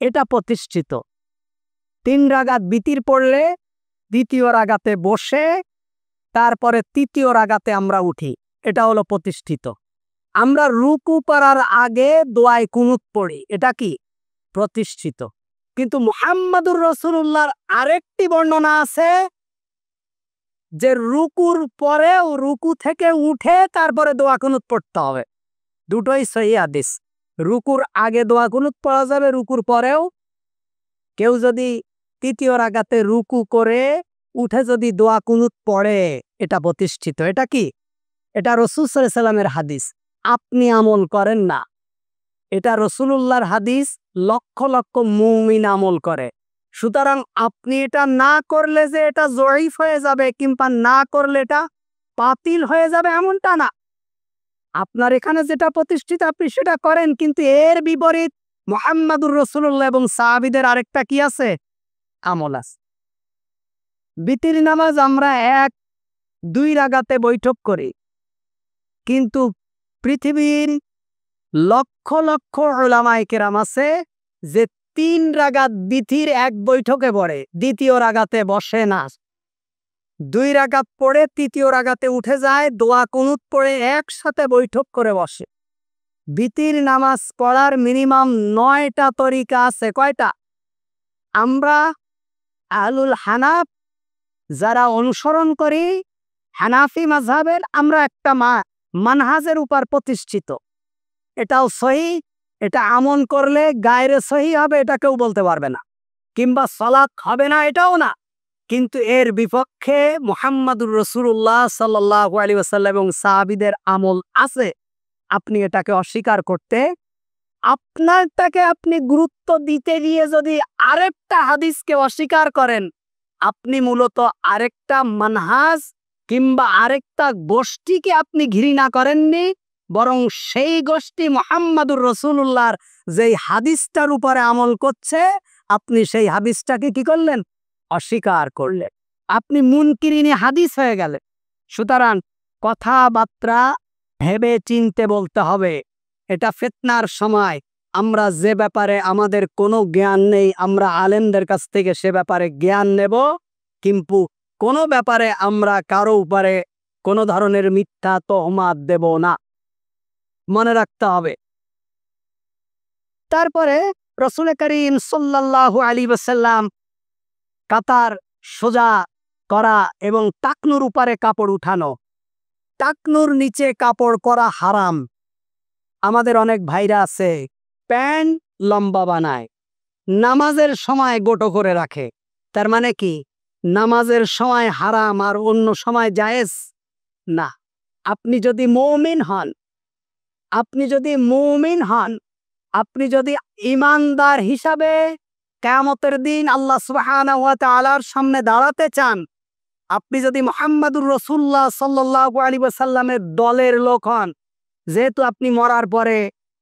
[SPEAKER 1] এটা প্রতিষ্ঠিত। 3 রাকাত বিতির পড়লে দ্বিতীয় রাকাতে বসে তারপরে তৃতীয় রাকাতে আমরা উঠি। এটা হলো প্রতিষ্ঠিত। আমরা রুকু করার আগে দোয়ায় কুনুত পড়ি। এটা কি? প্রতিষ্ঠিত। কিন্তু মুহাম্মাদুর রাসূলুল্লাহর আরেকটি বর্ণনা আছে যে রুকুর পরেও রুকু থেকে উঠে তারপরে দোয়া কুনুত পড়তে হবে। দুটোই সহিহ হাদিস। রুকুর আগে দোয়া কুনুত পড়া যাবে, রুকুর পরেও। কেউ যদি তৃতীয় রাকাতে রুকু করে উঠে যদি দোয়া কুনুত পড়ে, এটা প্রতিষ্ঠিত। এটা কি? এটা রাসূল সাল্লাল্লাহু আলাইহি ওয়াসাল্লামের হাদিস, আপনি আমল করেন না। এটা রাসূলুল্লাহর হাদিস, লক্ষ লক্ষ মুমিন আমল করে। সুতরাং আপনি এটা না করলে যে এটা জয়ীফ হয়ে যাবে কিংবা না করলে এটা বাতিল হয়ে যাবে এমনটা না। আপনার এখানে যেটা প্রতিষ্ঠিত আপনি সেটা করেন, কিন্তু এর বিপরীত মুহাম্মাদুর রাসূলুল্লাহ এবং সাহাবীদের আরেকটা কি আছে? আমল আছে। বিতির নামাজ আমরা 1-2 রাকাতে বৈঠক করি, কিন্তু পৃথিবীর লক্ষ লক্ষ উলামায়ে কেরাম আছে যে 3 রাকাত বিতির এক বৈঠকে পড়ে, দ্বিতীয় রাকাতে বসে না। 2 রাকাত পড়ে তৃতীয় রাকাতে উঠে যায়, দোয়া কুনুত পড়ে একসাথে বৈঠক করে বসে। বিতির নামাজ পড়ার মিনিমাম 9টা তরিকা আছে। কয়টা? আমরা আহলুল হানাফ যারা অনুসরণ করি হানাফি মাযহাবের, আমরা একটা মানহাজের উপর প্রতিষ্ঠিত। এটাও সহিহ, এটা আমল করলে গায়রে সহিহ হবে এটা কেউ বলতে পারবে না, কিংবা সালাত হবে না এটাও না। কিন্তু এর বিপক্ষে মুহাম্মাদুর রাসূলুল্লাহ সাল্লাল্লাহু আলাইহি ওয়াসাল্লাম এবং সাহাবীদের আমল আছে। আপনি এটাকে অস্বীকার করতে, আপনারটাকে আপনি গুরুত্ব দিতে গিয়ে যদি আরেকটা হাদিসকে অস্বীকার করেন, আপনি মূলত আরেকটা মানহাজ কিংবা আরেকটা গোষ্ঠীকে আপনি ঘৃণা করেননি, বরং সেই গোষ্ঠী মুহাম্মাদুর রাসূলুল্লাহর যেই হাদিসটার উপরে আমল করছে, আপনি সেই হাদিসটাকে কি করলেন? অস্বীকার করলেন। আপনি মুনকিরিনে হাদিস হয়ে গেলেন। সুতরাং কথাবার্তা ভেবে চিনতে বলতে হবে। এটা ফিতনার সময় আমরা যে ব্যাপারে আমাদের কোনো জ্ঞান নেই, আমরা আলেমদের কাছ থেকে সে ব্যাপারে জ্ঞান নেব, কিন্তু কোনো ব্যাপারে আমরা কারো উপরে কোনো ধরনের মিথ্যা তহমাত দেব না। মনে রাখতে হবে। তারপরে রাসূল করিম সাল্লাল্লাহু আলাইহি ওয়াসাল্লাম কাতার সোজা করা এবং টাকনুর উপরে কাপড় উঠানো। টাকনুর নিচে কাপড় করা হারাম। আমাদের অনেক ভাইরা আছে প্যান্ট লম্বা বানায়, নামাজের সময় গোটো করে রাখে। তার মানে কি? নামাজের সময় হারাম আর অন্য সময় জায়েজ না। আপনি যদি মুমিন হন, আপনি যদি ঈমানদার হিসাবে কিয়ামতের দিন আল্লাহ সুবহানাহু ওয়া তাআলার সামনে দাঁড়াতে চান, আপনি যদি মুহাম্মাদুর রাসূলুল্লাহ সাল্লাল্লাহু আলাইহি ওয়াসাল্লামের দলের লোক হন, যেহেতু আপনি মরার পরে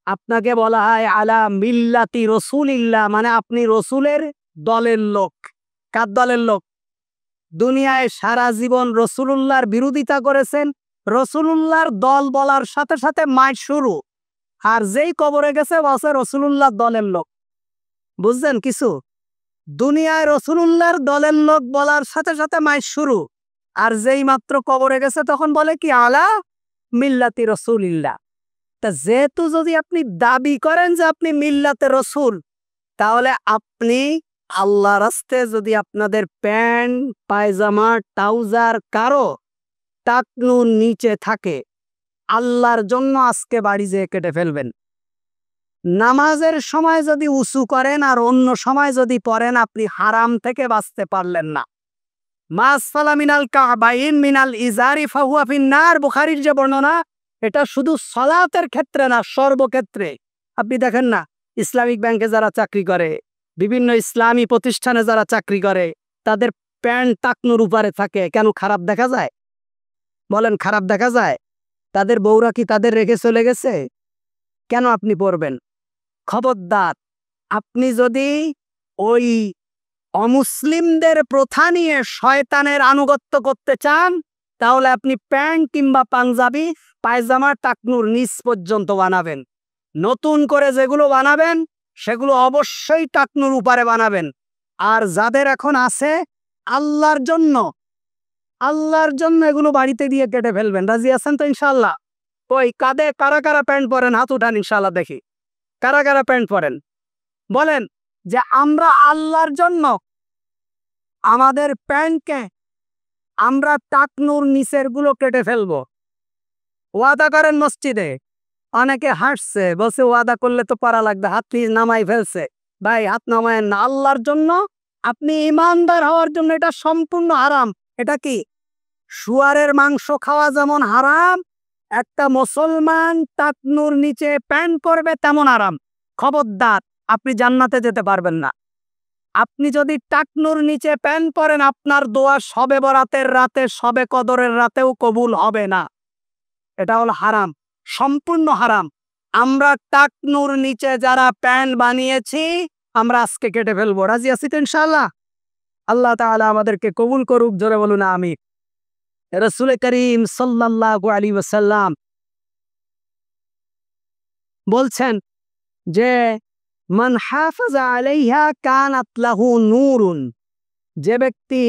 [SPEAKER 1] আপনাকে বলা হয় আলা মিল্লাতি রাসূলিল্লাহ, মানে আপনি রসুলের দলের লোক। কার দলের লোক? দুনিয়ায় সারা জীবন রাসূলুল্লাহর বিরোধিতা করেছেন, রাসূলুল্লাহর দল বলার সাথে সাথে মাইর শুরু। আর যেই কবরে গেছে বলছে রাসূলুল্লাহর দলের লোক। বুঝছেন কিছু? দুনিয়ায় রাসূলুল্লাহর দলের লোক বলার সাথে সাথে মাইর শুরু, আর যেই মাত্র কবরে গেছে তখন বলে কি আলা মিল্লাতি রাসূলিল্লাহ। তা যেহেতু যদি আপনি দাবি করেন যে আপনি মিল্লাতে রসুল, তাহলে আপনি আল্লাহর রাস্তায় যদি আপনাদের প্যান্ট পায়জামা ট্রাউজার কারো টাকনুর নিচে থাকে, আল্লাহর জন্য আজকে বাড়ি যেয়ে কেটে ফেলবেন। নামাজের সময় যদি উঁচু করেন আর অন্য সময় যদি পড়েন, আপনি হারাম থেকে বাঁচতে পারলেন না। মাসফালা মিনাল কাবাইন মিনাল ইজারি ফাহুয়া ফিন্নার, বুখারীর যে বর্ণনা, এটা শুধু সালাতের ক্ষেত্রে না, সর্বক্ষেত্রে। আপনি দেখেন না, ইসলামিক ব্যাংকে যারা চাকরি করে, বিভিন্ন ইসলামী প্রতিষ্ঠানে যারা চাকরি করে, তাদের প্যান্ট টাকনুর উপরে থাকে। কেন? খারাপ দেখা যায়? বলেন খারাপ দেখা যায়? তাদের বউরা কি তাদের রেখে চলে গেছে? কেন আপনি পড়বেন? খবরদার, আপনি যদি ওই অমুসলিমদের প্রথা নিয়ে শয়তানের আনুগত্য করতে চান, তাহলে আপনি প্যান্ট কিংবা পাঞ্জাবি পায়জামা টাকনুর নিচ পর্যন্ত বানাবেন। নতুন করে যেগুলো বানাবেন সেগুলো অবশ্যই টাকনুর উপরে বানাবেন। আর যাদের এখন আছে আল্লাহর জন্য এগুলো বাড়িতে দিয়ে কেটে ফেলবেন। রাজি আছেন তো ইনশাআল্লাহ? ওই কাঁধে কারা কারা প্যান্ট পরেন হাত উঠান ইনশাআল্লাহ দেখি। কারা কারা প্যান্ট পরেন বলেন যে আমরা আল্লাহর জন্য আমাদের প্যান্টকে আমরা টাকনুর নিচের গুলো কেটে ফেলবো। ওয়াদা করেন মসজিদে। অনেকে হাসছে, বলছে ওয়াদা করলে তো পারা লাগবে, হাত নামাই ফেলছে। ভাই হাত নামায়েন না, আল্লাহর জন্য। আপনি ইমানদার হওয়ার জন্য এটা সম্পূর্ণ হারাম। এটা কি? শুয়ারের মাংস খাওয়া যেমন হারাম, একটা মুসলমান টাকনুর নিচে প্যান্ট পরবে তেমন হারাম। খবরদার, আপনি জান্নাতে যেতে পারবেন না। আপনি যদি টাকনুর নিচে প্যান্ট পরেন আপনার দোয়া শবে বরাতের রাতে, শবে কদরের রাতেও কবুল হবে না। এটা হলো হারাম, সম্পূর্ণ হারাম। আমরা টাকনুর নিচে যারা প্যান্ট বানিয়েছি আমরা আজকে কেটে ফেলবো। রাজি আছি তো ইনশাআল্লাহ? আল্লাহ তাআলা আমাদেরকে কবুল করুক, জোরে বলুন আমিন। রাসূল করিম সাল্লাল্লাহু আলাইহি ওয়াসাল্লাম বলছেন যে মান হাফাজা আলাইহা কানাত লাহু নূরুন, যে ব্যক্তি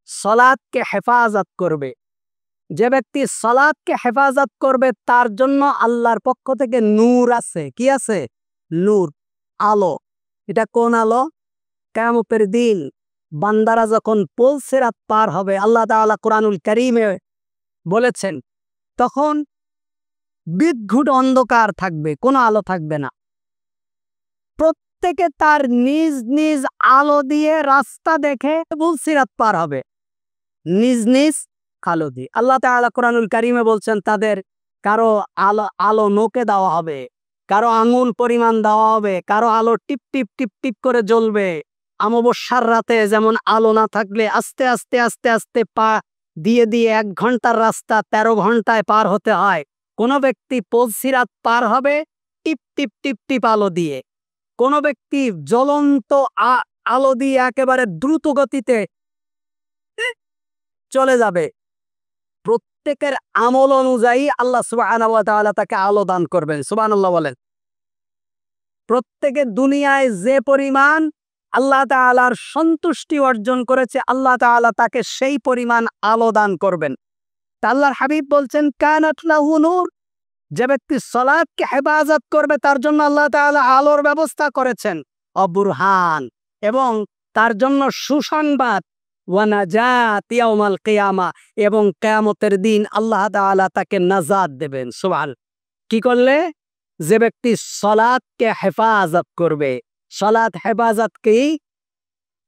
[SPEAKER 1] সালাতকে হেফাজত করবে, যে ব্যক্তি সালাতকে হেফাজত করবে তার জন্য আল্লাহর পক্ষ থেকে নূর আছে। কি আছে? নূর, আলো। এটা কোন আলো? কিয়ামতের দিন বান্দারা যখন পুল সিরাত পার হবে, আল্লাহ তাআলা কোরআনুল কারীমে বলেছেন তখন বিদ্ঘুট অন্ধকার থাকবে, কোনো আলো থাকবে না। প্রত্যেকে তার নিজ নিজ আলো দিয়ে রাস্তা দেখে পুল সিরাত পার হবে, নিজ নিজ আলো দিয়ে। আল্লাহ তাআলা কোরআনুল কারীমে বলছেন তাদের কারো আলো নোকে দেওয়া হবে, কারো আঙুল পরিমাণ দেওয়া হবে, কারো আলো টিপ টিপ টিপ টিপ করে জ্বলবে। অমাবস্যার রাতে যেমন আলো না থাকলে আস্তে আস্তে আস্তে আস্তে পা দিয়ে দিয়ে 1 ঘন্টার রাস্তা 13 ঘন্টায় পার হতে হয়, কোনো ব্যক্তি পুল সিরাত পার হবে টিপ টিপ টিপ টিপ আলো দিয়ে। কোনো ব্যক্তি জ্বলন্ত আলো দিয়ে একেবারে দ্রুত গতিতে চলে যাবে। প্রত্যেকের আমল অনুযায়ী আল্লাহ সুবহানাহু ওয়া তাআলা তাকে আলো দান করবেন। সুবহানাল্লাহ বলেন। প্রত্যেকের দুনিয়ায় যে পরিমাণ আল্লাহ তাআলার সন্তুষ্টি অর্জন করেছে আল্লাহ তাআলা তাকে সেই পরিমাণ আলো দান করবেন। আল্লাহর হাবিব বলছেন কানাত লাহু নূর, যে ব্যক্তি সালাতকে হেফাজত করবে তার জন্য আল্লাহ তাআলা আলোর ব্যবস্থা করেছেন, অবুরহান, এবং তার জন্য সুসংবাদ, ওয়া নাজাত ইয়াউমাল কিয়ামা, এবং কিয়ামতের দিন আল্লাহ তাআলা তাকে নাজাত দেবেন। সুবহান। কি করলে? যে ব্যক্তি সালাতকে হেফাজত করবে। সালাত হেফাজত কি?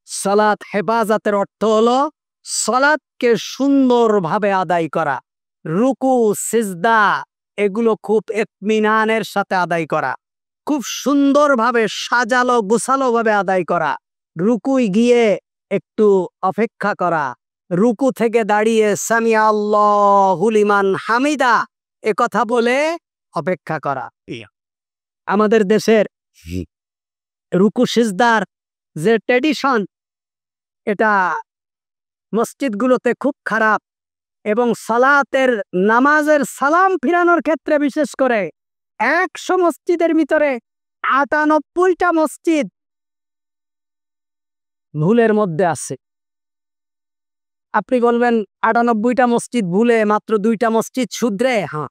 [SPEAKER 1] সালাত হেফাজতের অর্থ হলো সালাতকে সুন্দরভাবে আদায় করা, রুকু সিজদা এগুলো খুব ইতমিনানের সাথে আদায় করা, খুব সুন্দরভাবে সাজালো গোছালো ভাবে আদায় করা, রুকুই গিয়ে একটু অপেক্ষা করা, রুকু থেকে দাঁড়িয়ে সামি আল্লাহু লিমান হামিদা এ কথা বলে অপেক্ষা করা। আমাদের দেশের রুকু সিজদার যে ট্র্যাডিশন, এটা মসজিদগুলোতে খুব খারাপ, এবং সালাতের নামাজের সালাম ফিরানোর ক্ষেত্রে বিশেষ করে 100 মসজিদের ভিতরে 98টা মসজিদ ভুলের মধ্যে আছে। আপনি বলবেন 98টা মসজিদ ভুলে, মাত্র 2টা মসজিদ শুধরে। হ্যাঁ,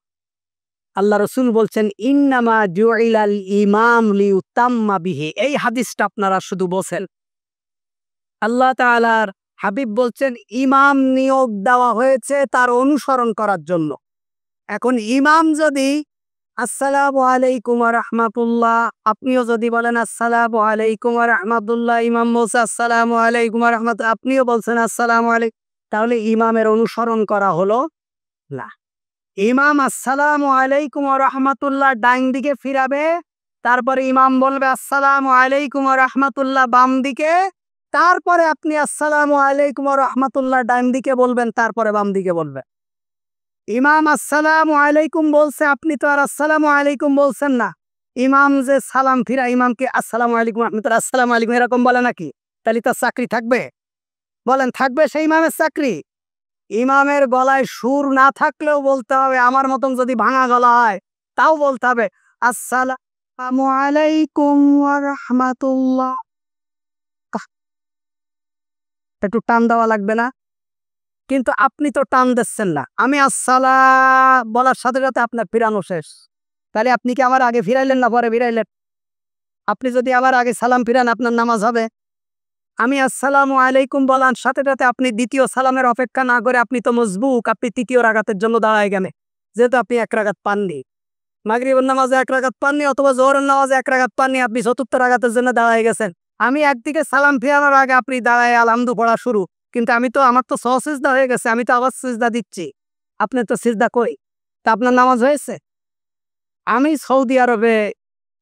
[SPEAKER 1] আল্লাহ রাসূল বলছেন ইন্নামা জুইলাল ইমাম লিউতাম্মা বিহি। এই হাদিসটা আপনারা শুধু বলেন। আল্লাহ তাআলার হাবিব বলছেন ইমাম নিয়োগ দেওয়া হয়েছে তার অনুসরণ করার জন্য। এখন ইমাম যদি আসসালামু আলাইকুম ওয়া রাহমাতুল্লাহ, আপনিও যদি বলেন আসসালামু আলাইকুম ওয়া রাহমাতুল্লাহ, ইমাম বলছে আসসালামু আলাইকুম ওয়া রাহমাতুল্লাহ, আপনিও বলছেন আসসালামু আলাইকুম, তাহলে ইমামের অনুসরণ করা হলো না। ইমাম আসসালামু আলাইকুম ওয়া রাহমাতুল্লাহ ডান দিকে ফিরাবে, তারপরে ইমাম বলবে আসসালামু আলাইকুম ওয়া রাহমাতুল্লাহ বাম দিকে, তারপরে আপনি আসসালামু আলাইকুম ওয়া রাহমাতুল্লাহ ডান দিকে বলবেন, তারপরে বাম দিকে বলবেন। ইমাম আসসালামু আলাইকুম বলছে, আপনি তো আর আসসালামু আলাইকুম বলছেন না। ইমাম যে সালাম ফিরা ইমামকে আসসালামু আলাইকুম রাহমাতুল্লাহ আসসালামু আলাইকুম এরকম বলে নাকি? তাহলে তার চাকরি থাকবে? বলেন থাকবে সেই ইমামের চাকরি? ইমামের গলায় সুর না থাকলেও বলতে হবে, আমার মতন যদি ভাঙা গলা হয় তাও বলতে হবে আসসালামু আলাইকুম ওয়া রাহমাতুল্লাহ। একটু টান দেওয়া লাগবে না? কিন্তু আপনি তো টান দিচ্ছেন না। আমি আসসালাম বলার সাথে সাথে আপনার ফিরানো শেষ। তাহলে আপনি কি আমার আগে ফিরাইলেন না পরে ফিরাইলেন? আপনি যদি আমার আগে সালাম ফিরান আপনার নামাজ হবে? আমি আসসালামু আলাইকুম বলার সাথে সাথে আপনি দ্বিতীয় সালামের অপেক্ষা না করে আপনি তো মজবুক, আপনি তৃতীয় রাগাতের জন্য দাঁড়ায় গেলেন, যেহেতু আপনি এক রাগাত পাননি। মাগরিবের নামাজে এক রাগাত পাননি অথবা জোহরের নামাজে এক রাগাত পাননি, আপনি চতুর্থ রাগাতের জন্য দাঁড়ায় গেছেন। আমি একদিকে সালাম ফিরানোর আগে আপনি দাঁড়ায় আলহামদু পড়া শুরু, কিন্তু আমার তো সিজদা হয়ে গেছে, আমি তো আবার সিজদা দিচ্ছি, আপনার তো সিজদা কই? তা আপনার নামাজ হয়েছে? আমি সৌদি আরবে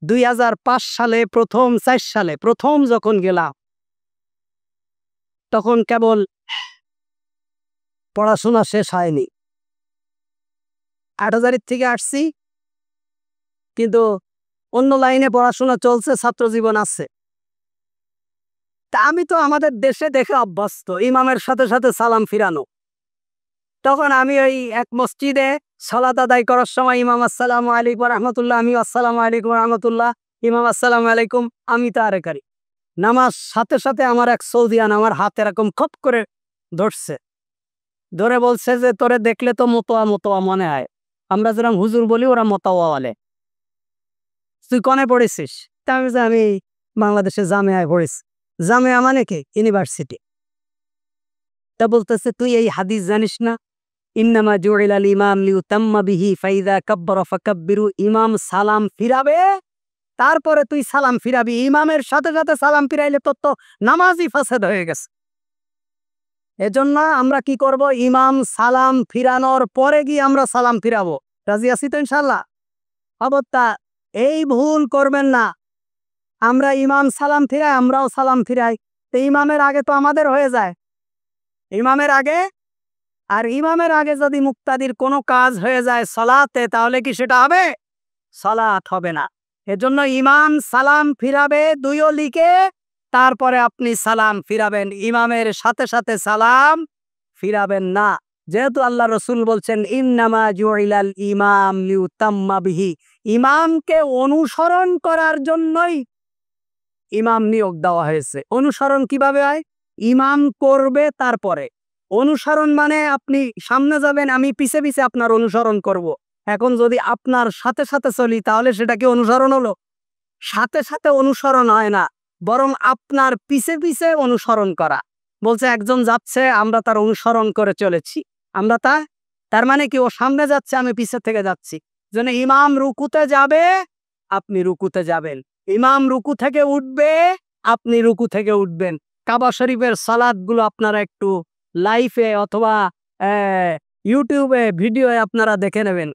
[SPEAKER 1] 2005 সালে 4 সালে প্রথম যখন গেলাম, তখন কেবল পড়াশোনা শেষ হয়নি। 8,000 থেকে আসছি, কিন্তু অন্য লাইনে পড়াশোনা চলছে, ছাত্র জীবন আছে। তা আমি তো আমাদের দেশে দেখে অভ্যস্ত ইমামের সাথে সাথে সালাম ফিরানো। তখন আমি ওই এক মসজিদে সালাত আদায় করার সময় ইমাম আসসালামু আলাইকুম রহমতুল্লাহ, আমি আসসালামু আলাইকুম রহমতুল্লাহ, ইমাম আসসালামু আলাইকুম, আমি তারে করি নামাজ। সাথে সাথে আমার এক সৌদিয়ান আমার হাত এরকম খপ করে ধরছে, ধরে বলছে যে তোরে দেখলে তো মতোয়া মতোয়া মনে হয়, আমরা যেরকম হুজুর বলি ওরা মতোয়া বলে, তুই কনে পড়েছিস? তা আমি যে আমি বাংলাদেশে জামিয়ায় পড়েছি। জামিয়া মানে কি? ইউনিভার্সিটি। তা বলতেছে তুই এই হাদিস জানিস না? ইন্নামা জুইলাল ইমাম লিউতাম্মা বিহি ফাইদা কাব্বারা ফাকাব্বিরু, ইমাম সালাম ফিরাবে তারপরে তুই সালাম ফিরাবি, ইমামের সাথে সাথে সালাম ফিরাইলে তোর তো নামাজই ফাসাদ হয়ে গেছে। এজন্য আমরা কি করব? ইমাম সালাম ফিরানোর পরে গিয়ে আমরা সালাম ফিরাবো। রাজি আছি তো ইনশাআল্লাহ? অবত্যা এই ভুল করবেন না। আমরা ইমাম সালাম ফিরাই, আমরাও সালাম ফিরাই, তো ইমামের আগে তো আমাদের হয়ে যায়। ইমামের আগে, আর ইমামের আগে যদি মুক্তাদির কোনো কাজ হয়ে যায় সালাতে, তাহলে কি সেটা হবে? সালাত হবে না। এজন্য ইমাম সালাম ফিরাবে দুই লিকে, তারপরে আপনি সালাম ফিরাবেন, ইমামের সাথে সাথে সালাম ফিরাবেন না। যেহেতু আল্লাহ রসুল বলছেন ইন্নামা জুইলাল ইমাম লিউতাম্মা বিহি, ইমামকে অনুসরণ করার জন্যই ইমাম নিয়োগ দেওয়া হয়েছে। অনুসরণ কিভাবে হয়? ইমাম করবে তারপরে। অনুসরণ মানে আপনি সামনে যাবেন, আমি পিছে পিছে আপনার অনুসরণ করব। এখন যদি আপনার সাথে সাথে চলি তাহলে সেটা কি অনুসরণ হলো? সাথে সাথে অনুসরণ হয় না, বরং আপনার পিছে পিছে অনুসরণ করা। বলছে একজন যাচ্ছে, আমরা তার অনুসরণ করে চলেছি। আমরা তার মানে কি? ও সামনে যাচ্ছে, আমি পিছে থেকে যাচ্ছি। যেন ইমাম রুকুতে যাবে, আপনি রুকুতে যাবেন। ইমাম রুকু থেকে উঠবে, আপনি রুকু থেকে উঠবেন। কাবা শরীফের সালাতগুলো আপনারা একটু লাইভে অথবা ইউটিউবে ভিডিওয়ে আপনারা দেখে নেবেন।